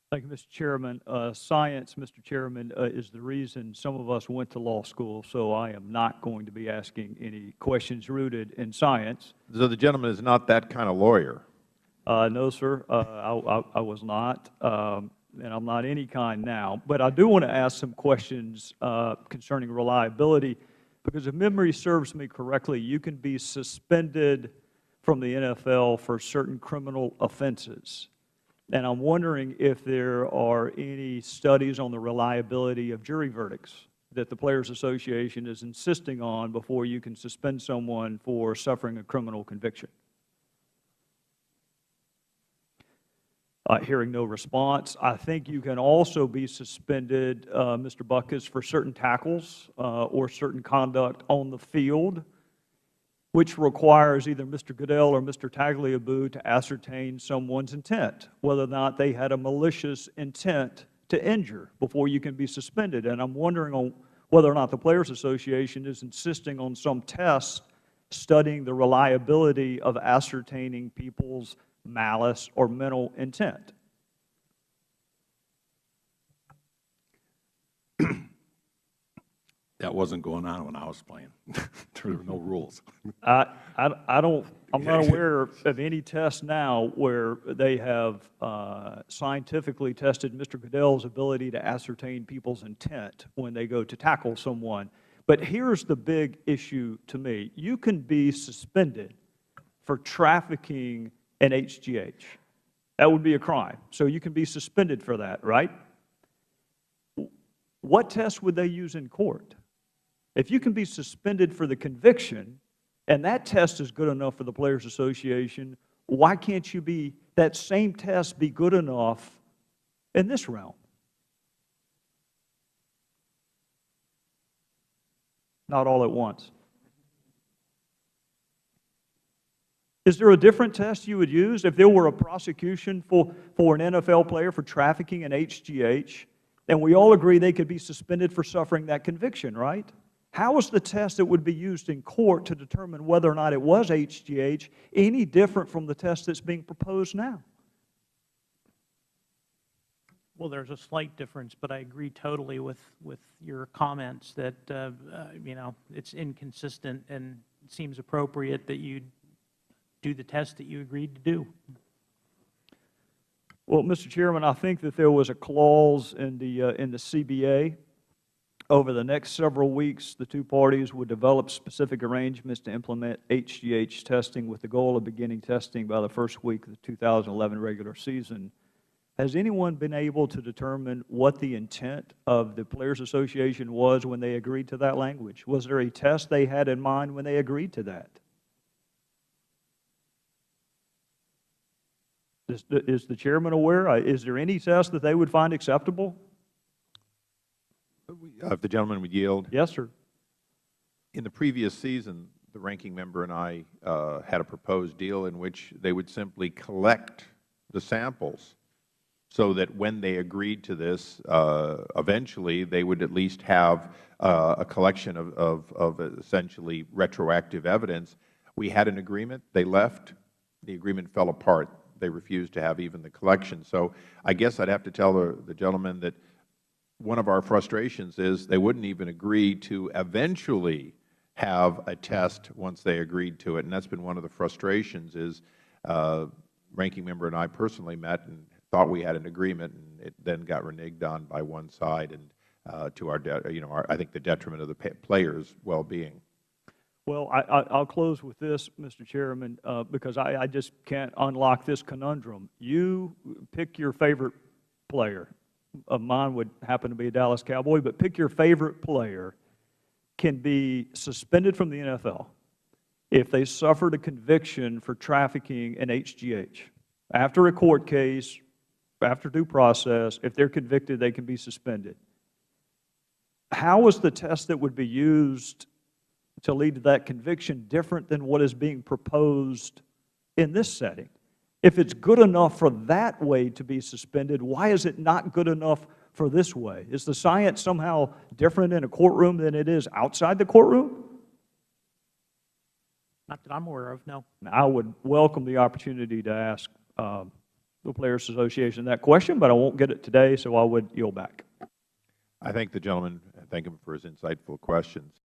Thank you, Mr. Chairman. Science, Mr. Chairman, is the reason some of us went to law school, so I am not going to be asking any questions rooted in science. So the gentleman is not that kind of lawyer. No, sir, I was not, and I'm not any kind now. But I do want to ask some questions concerning reliability, because if memory serves me correctly, you can be suspended from the NFL for certain criminal offenses. And I'm wondering if there are any studies on the reliability of jury verdicts that the Players Association is insisting on before you can suspend someone for suffering a criminal conviction. Hearing no response, I think you can also be suspended, Mr. Buckus, for certain tackles or certain conduct on the field, which requires either Mr. Goodell or Mr. Tagliabue to ascertain someone's intent, whether or not they had a malicious intent to injure before you can be suspended. And I'm wondering on whether or not the Players Association is insisting on some test studying the reliability of ascertaining people's malice or mental intent. That wasn't going on when I was playing. There were no rules. I'm not aware of any test now where they have scientifically tested Mr. Goodell's ability to ascertain people's intent when they go to tackle someone. But here's the big issue to me. You can be suspended for trafficking an HGH. That would be a crime. So you can be suspended for that, right? What test would they use in court? If you can be suspended for the conviction, and that test is good enough for the Players Association, why can't that same test be good enough in this realm? Not all at once. Is there a different test you would use if there were a prosecution for an NFL player for trafficking an HGH, and we all agree they could be suspended for suffering that conviction, right? How is the test that would be used in court to determine whether or not it was HGH any different from the test that's being proposed now? Well, there's a slight difference, but I agree totally with your comments that, you know, it's inconsistent, and it seems appropriate that you do the test that you agreed to do. Well, Mr. Chairman, I think that there was a clause in the CBA. Over the next several weeks, the two parties would develop specific arrangements to implement HGH testing with the goal of beginning testing by the first week of the 2011 regular season. Has anyone been able to determine what the intent of the Players Association was when they agreed to that language? Was there a test they had in mind when they agreed to that? Is the Chairman aware? Is there any test that they would find acceptable? If the gentleman would yield. Yes, sir. In the previous season, the ranking member and I had a proposed deal in which they would simply collect the samples so that when they agreed to this, eventually they would at least have a collection of essentially retroactive evidence. We had an agreement. They left. The agreement fell apart. They refused to have even the collection. So I guess I'd have to tell the gentleman that one of our frustrations is they wouldn't even agree to eventually have a test once they agreed to it. And that's been one of the frustrations is ranking member and I personally met and thought we had an agreement, and it then got reneged on by one side, and to I think the detriment of the players' well-being. Well, I'll close with this, Mr. Chairman, because I just can't unlock this conundrum. You pick your favorite player. Mine would happen to be a Dallas Cowboy, but pick your favorite player can be suspended from the NFL if they suffered a conviction for trafficking an HGH. After a court case, after due process, if they're convicted, they can be suspended. How is the test that would be used to lead to that conviction different than what is being proposed in this setting? If it's good enough for that way to be suspended, why is it not good enough for this way? Is the science somehow different in a courtroom than it is outside the courtroom? Not that I'm aware of, no. I would welcome the opportunity to ask the Players Association that question, but I won't get it today, so I would yield back. I thank the gentleman, and thank him for his insightful questions.